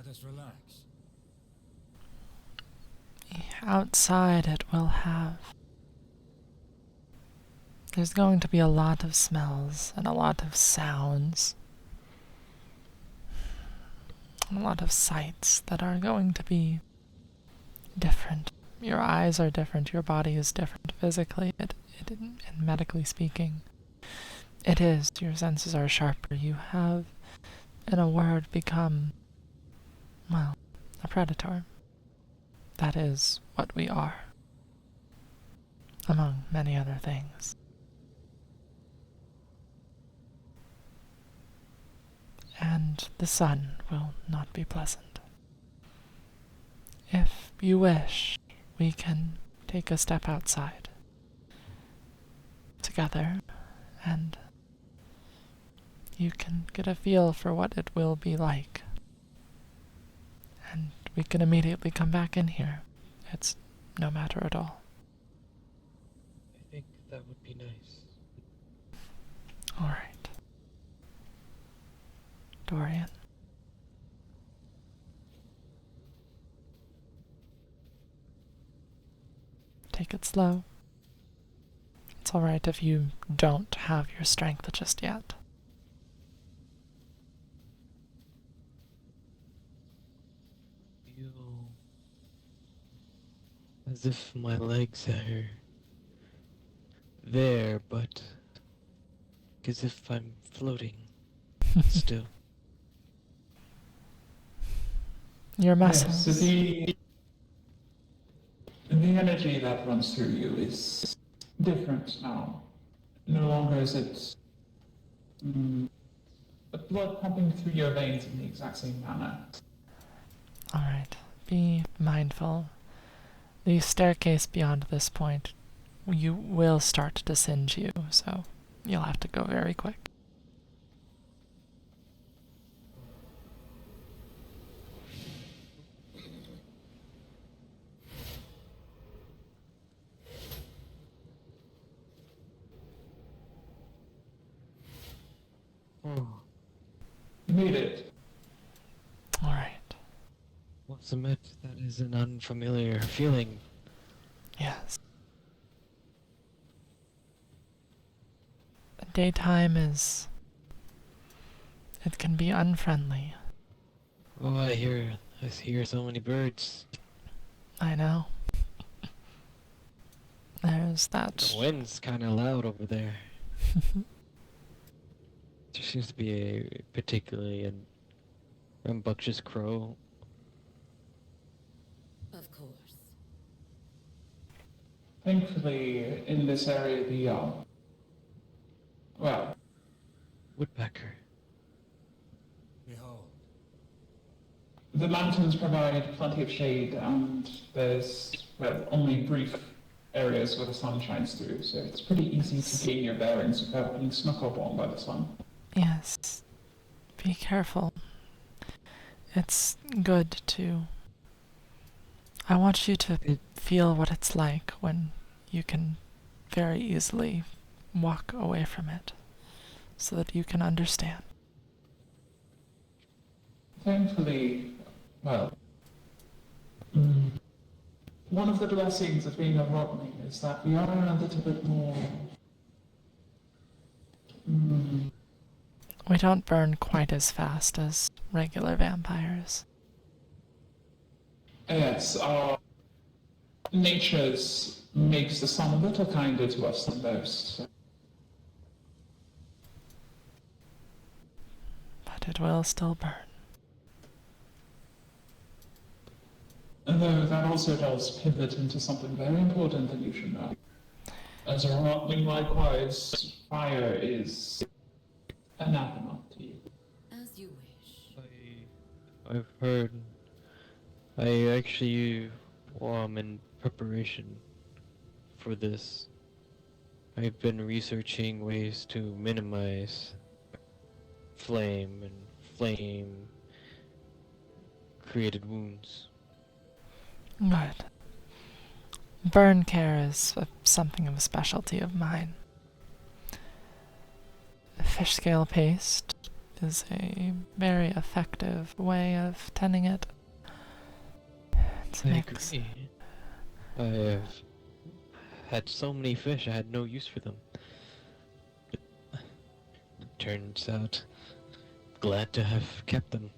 us relax. Outside it will have. There's going to be a lot of smells and a lot of sounds. A lot of sights that are going to be different. Your eyes are different, your body is different physically and medically speaking. It is, your senses are sharper. You have, in a word, become, well, a predator. That is what we are, among many other things. And the sun will not be pleasant. If you wish, we can take a step outside together, and you can get a feel for what it will be like. And we can immediately come back in here. It's no matter at all. I think that would be nice. All right. Dorian. Take it slow. It's alright if you don't have your strength just yet. Feel as if my legs are there, but as if I'm floating still. Your Yes, muscles. so the energy that runs through you is different now. No longer is it the blood pumping through your veins in the exact same manner. Alright. Be mindful. The staircase beyond this point, you will start to singe you, so you'll have to go very quick. Oh, You made it. Alright. must admit that is an unfamiliar feeling. Yes. Daytime is... it can be unfriendly. Oh, I hear so many birds. I know. There's that... The wind's kind of loud over there. There seems to be a particularly rambunctious crow. Of course. Thankfully, in this area, well, Woodpecker. Behold. the mountains provide plenty of shade, and there's, well, only brief areas where the sun shines through, so it's pretty easy to gain your bearings without being snuck up on by the sun. Yes. Be careful. It's good to... I want you to feel what it's like when you can very easily walk away from it, so that you can understand. Thankfully, well, one of the blessings of being a Rodney is that we are a little bit more... We don't burn quite as fast as regular vampires. Yes, our natures makes the sun a little kinder to us than most. But it will still burn. Although that also does pivot into something very important that you should know. As a Rodney, likewise, fire is anathema to you. As you wish. I've heard. I actually, while I'm in preparation for this, I've been researching ways to minimize flame and flame created wounds. Good. Burn care is something of a specialty of mine. Fish scale paste is a very effective way of tending it. It's I mix. agree. I have had so many fish, I had no use for them. Turns out, glad to have kept them.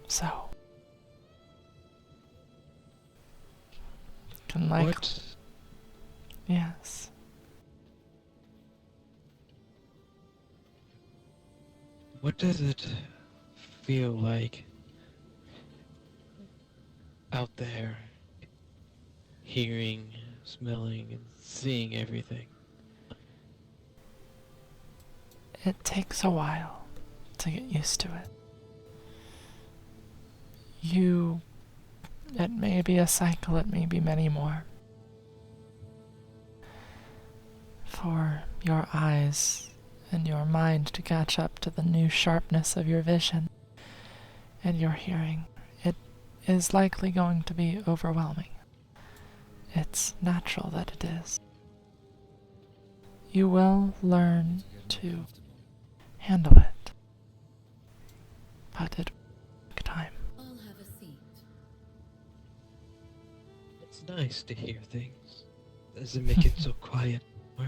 So, can like What? yes. What does it feel like out there, hearing, smelling, and seeing everything? It takes a while to get used to it. It may be a cycle, it may be many more. For your eyes and your mind to catch up to the new sharpness of your vision and your hearing, it is likely going to be overwhelming. It's natural that it is. You will learn to handle it, but it will take time. I'll have a seat. It's nice to hear things. Does it make it so quiet? Or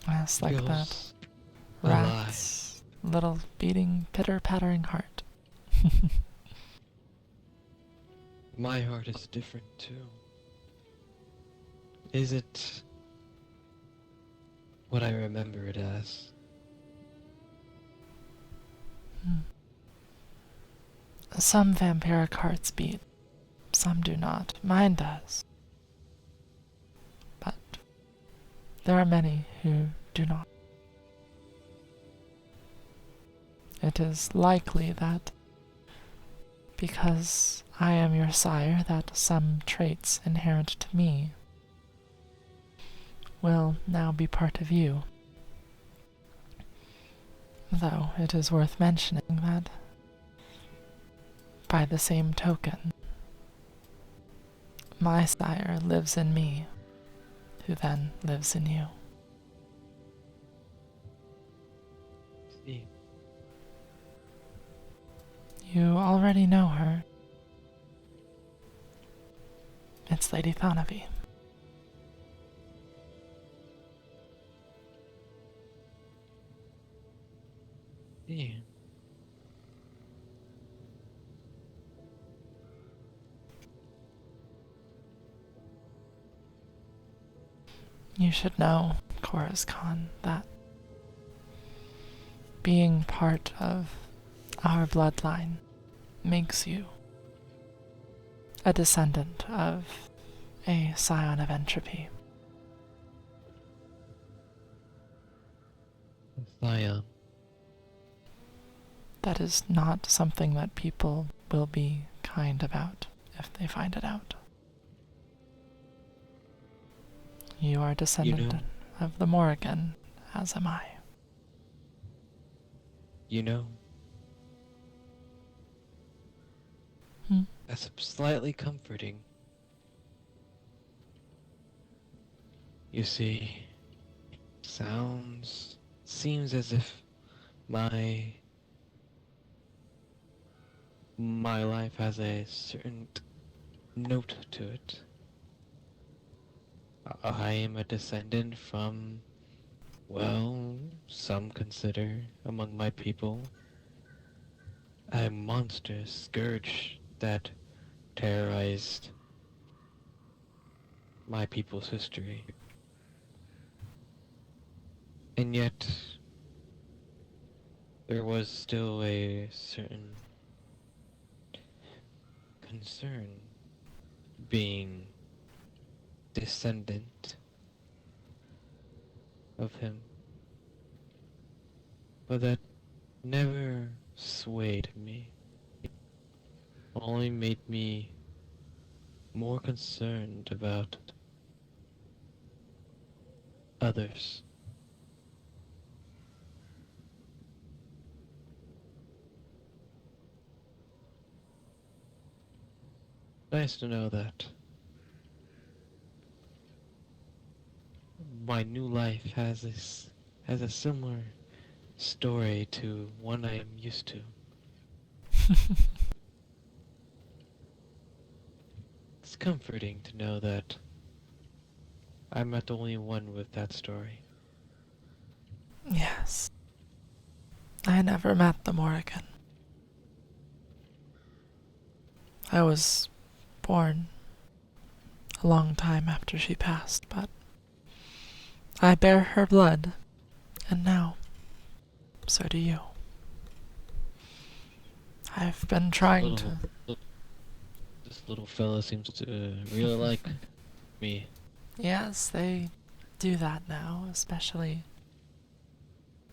Yes, like that feels rat's little beating, pitter-pattering heart. my heart is different too. Is it what I remember it as? Some vampiric hearts beat, some do not. Mine does. But there are many who do not. It is likely that because I am your sire, that some traits inherent to me will now be part of you. Though it is worth mentioning that, by the same token, my sire lives in me, who then lives in you. See, You already know her. It's Lady Thanavi. yeah. You should know, Korazkan, that being part of our bloodline makes you a descendant of a scion of entropy. Scion. That is not something that people will be kind about if they find it out. You are a descendant of the Morrigan, as am I. You know, that's slightly comforting. You see, seems as if my life has a certain note to it. I am a descendant from, well, some consider among my people, a monstrous scourge that terrorized my people's history. And yet, there was still a certain concern being descendant of him. But that never swayed me, only made me more concerned about others. Nice to know that my new life has a similar story to one I am used to. It's comforting to know that I'm not the only one with that story. Yes. I never met the Morrigan. I was born a long time after she passed, but I bear her blood, and now, so do you. I've been trying to... This little fella seems to really like me. Yes, they do that now, especially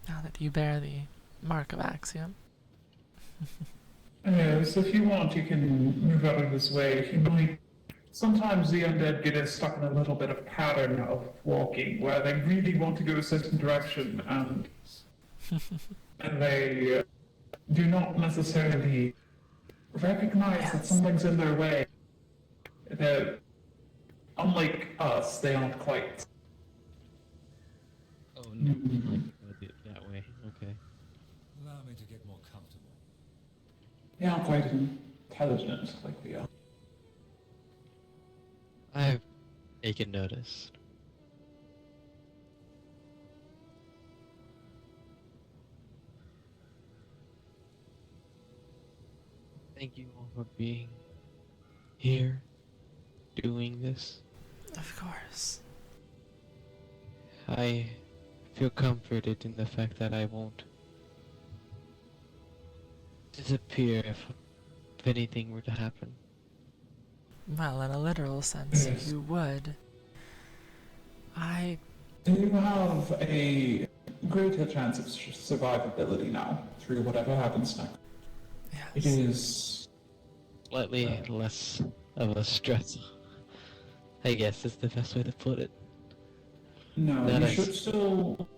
now that you bear the mark of Axiom. Yes, if you want, you can move out of his way. He might. Sometimes the undead get stuck in a little bit of pattern of walking, where they really want to go a certain direction, and they do not necessarily recognize that something's in their way. They're, unlike us, they aren't quite. Oh no, like that way. Okay. Allow me to get more comfortable. They aren't quite intelligent like we are. I've taken notice. Thank you all for being here, doing this. Of course. I feel comforted in the fact that I won't disappear if anything were to happen. Well, in a literal sense, Yes. you would. Do you have a greater chance of survivability now through whatever happens next? It Yes. is. Slightly less of a stress, I guess is the best way to put it. No, That you is- should still.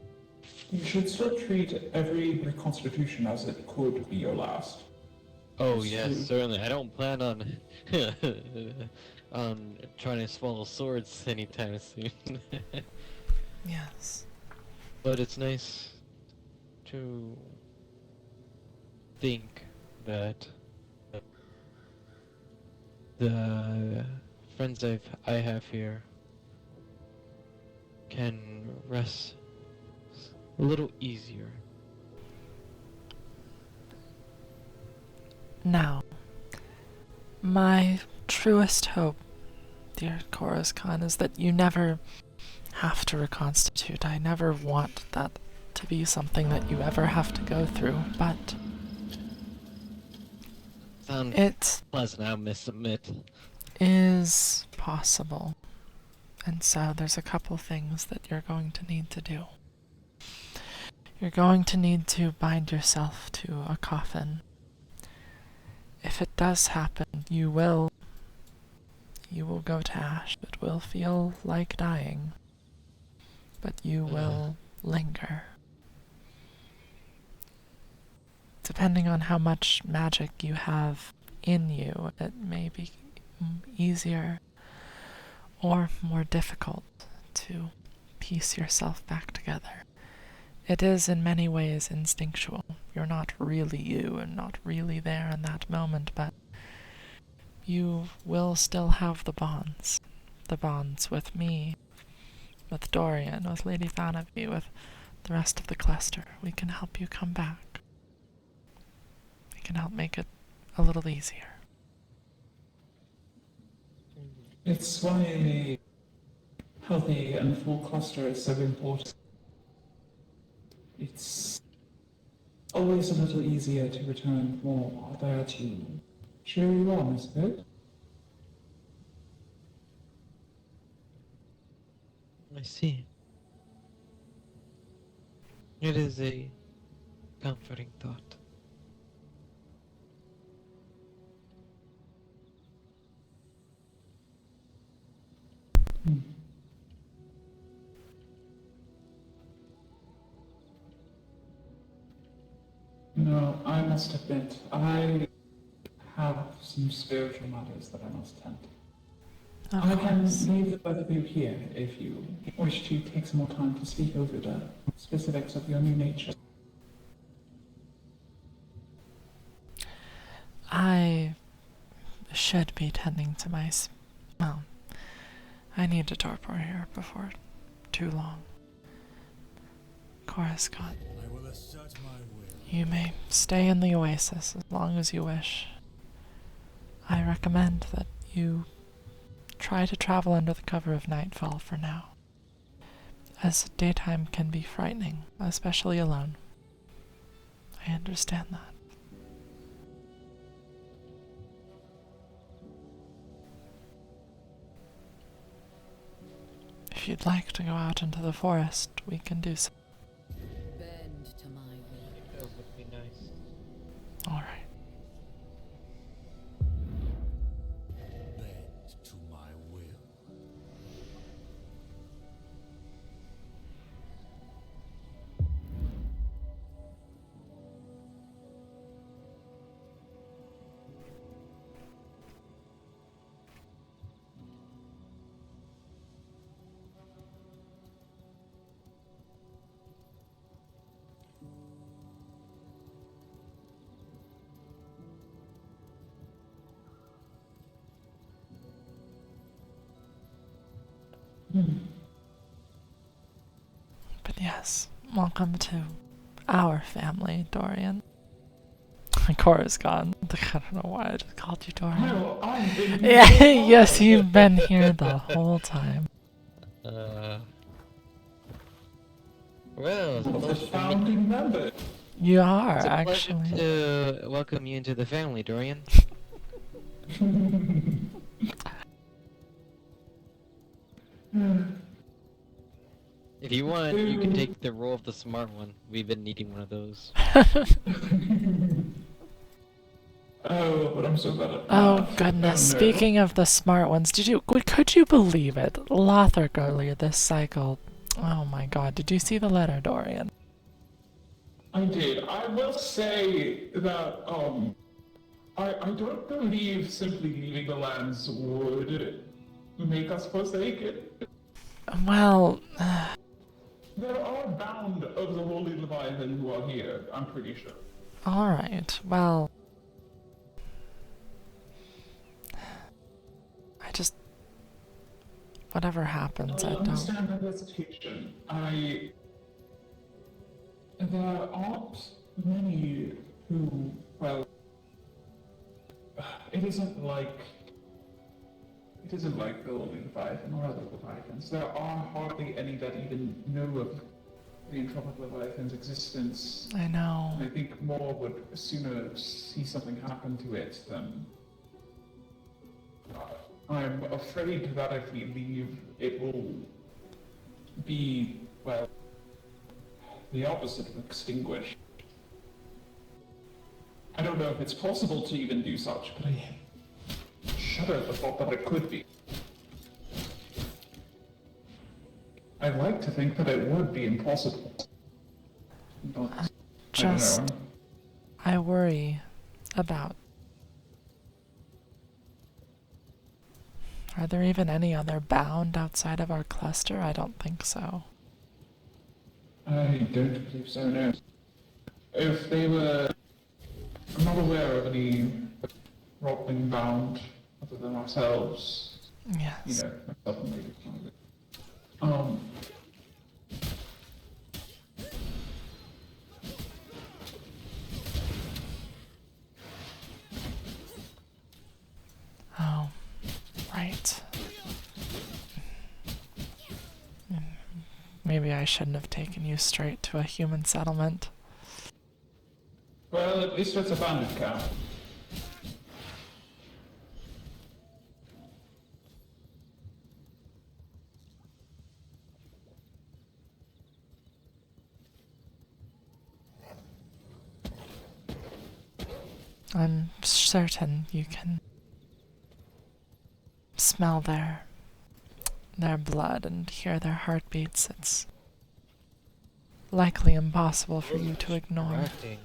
You should still treat every reconstitution as it could be your last. Oh Yes, yes, true. certainly. I don't plan on on trying to swallow swords anytime soon. Yes. But it's nice to think that the friends I have here can rest a little easier. Now, my truest hope, dear Korazkan, is that you never have to reconstitute. I never want that to be something that you ever have to go through, but Sounds it pleasant, I must admit. is possible. And so there's a couple things that you're going to need to do. You're going to need to bind yourself to a coffin. If it does happen, you will go to ash. It will feel like dying, but you will linger. Depending on how much magic you have in you, it may be easier or more difficult to piece yourself back together. It is in many ways instinctual. You're not really you and not really there in that moment, but you will still have the bonds. The bonds with me, with Dorian, with Lady Thanaby, with the rest of the cluster. We can help you come back. We can help make it a little easier. It's why a healthy and full cluster is so important. It's always a little easier to return more there to cheer you on, isn't it? I see. It is a comforting thought. No, I must admit, I have some spiritual matters that I must tend to. Of I can course. leave the both of you here if you wish to take some more time to speak over the specifics of your new nature. I should be tending to my well, I need to torpor here before too long. Korazkan, I will assert my will. you may stay in the oasis as long as you wish. I recommend that you try to travel under the cover of nightfall for now, as daytime can be frightening, especially alone. I understand that. If you'd like to go out into the forest, we can do so. Bend to my will. That would be nice. Alright. Bend to my will. But yes, welcome to our family, Dorian. Cora's gone. I don't know why I just called you Dorian. No, I've been Yeah, yes, you've been here the whole time. Well, it's a the pleasure to meet- founding member. You are, it's a pleasure actually. to welcome you into the family, Dorian. If you want, you can take the role of the smart one. We've been needing one of those. Oh, but I'm so bad at Oh math. goodness, Oh, no. speaking of the smart ones, could you believe it? Lothric earlier this cycle. Oh my god, did you see the letter, Dorian? I did. I will say that, I don't believe simply leaving the lands would make us forsaken. Well, There are bound of the Holy Leviathan who are here, I'm pretty sure. alright, well. Whatever happens, I I don't. understand the hesitation. There aren't many who, well, it isn't like the Holy Leviathan or other Leviathans. There are hardly any that even know of the Entropic Leviathan's existence. I know. I think more would sooner see something happen to it than. I'm afraid that if we leave, it will be, well, the opposite of extinguished. I don't know if it's possible to even do such, but I shudder at the thought that it could be. I'd like to think that it would be impossible. But Just, I don't know. I worry about. Are there even any other bound outside of our cluster? I don't think so. I don't believe so, no. If they were... I'm not aware of any Rottling bound other than ourselves. Yes. You know, myself and maybe kind of. Oh, right. Maybe I shouldn't have taken you straight to a human settlement. Well, at least it's a bandit camp. I'm certain you can smell their blood and hear their heartbeats. It's likely impossible for you to ignore. Distracting.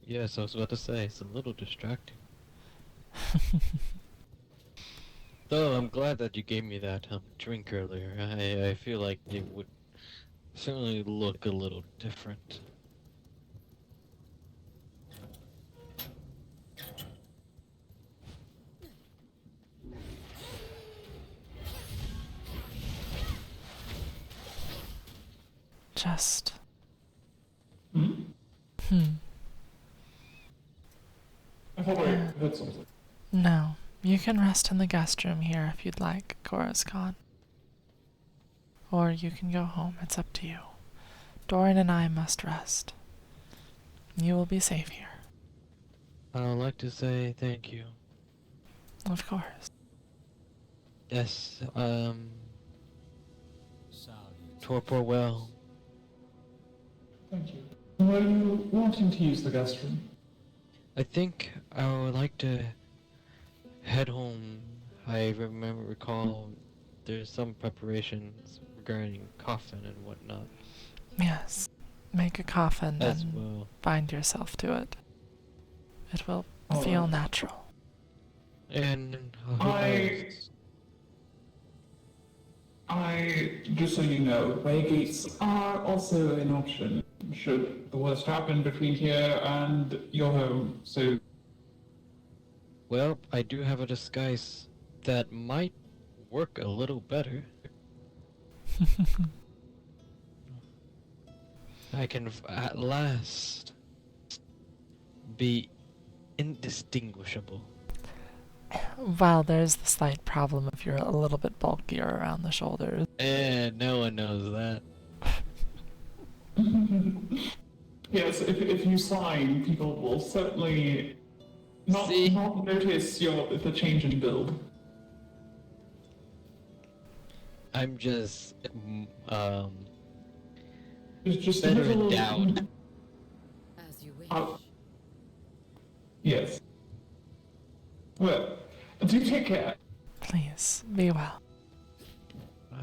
Yes, I was about to say, it's a little distracting. Though I'm glad that you gave me that drink earlier. I feel like it would certainly look a little different. Just. Hmm? Hmm. I thought I heard something. No. You can rest in the guest room here if you'd like, Korazkan. Or you can go home. It's up to you. Doran and I must rest. You will be safe here. I'd like to say thank you. Of course. Yes, Salute. torpor well. Thank you. Were you wanting to use the guest room? I think I would like to head home. I recall there's some preparations regarding coffin and whatnot Yes. Make a coffin as and well. bind yourself to it. It will All feel right. natural. And who I- knows? Just so you know, way gates are also an option should the worst happen between here and your home. So, Well, I do have a disguise that might work a little better. I can at last be indistinguishable. While there's the slight problem if you're a little bit bulkier around the shoulders. And no one knows that. yes, if you sign, people will certainly not notice the change in build. I'm just, It's just a better little. endowed. As you wish. Yes. Well, do take care. Please, be well.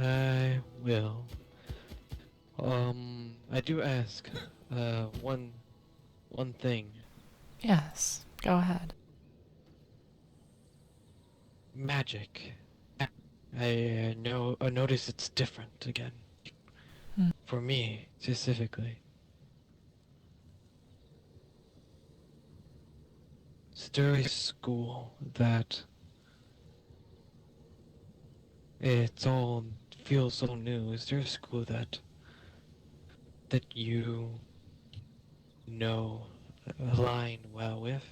I will. I do ask, one thing. Yes, go ahead. Magic. I notice it's different again. Hmm. For me, specifically. Is there a school that it's all feels so new? Is there a school that you know align well with?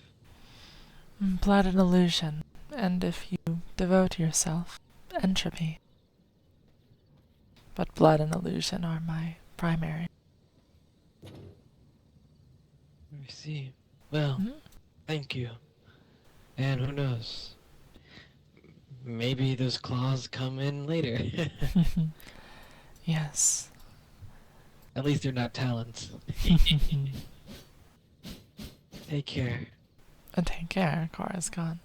Blood and illusion, and if you devote yourself, entropy. But blood and illusion are my primary. I see. Well, Mhm. thank you. And who knows? Maybe those claws come in later. Yes. At least they're not talons. Take care. And take care, Korazkan.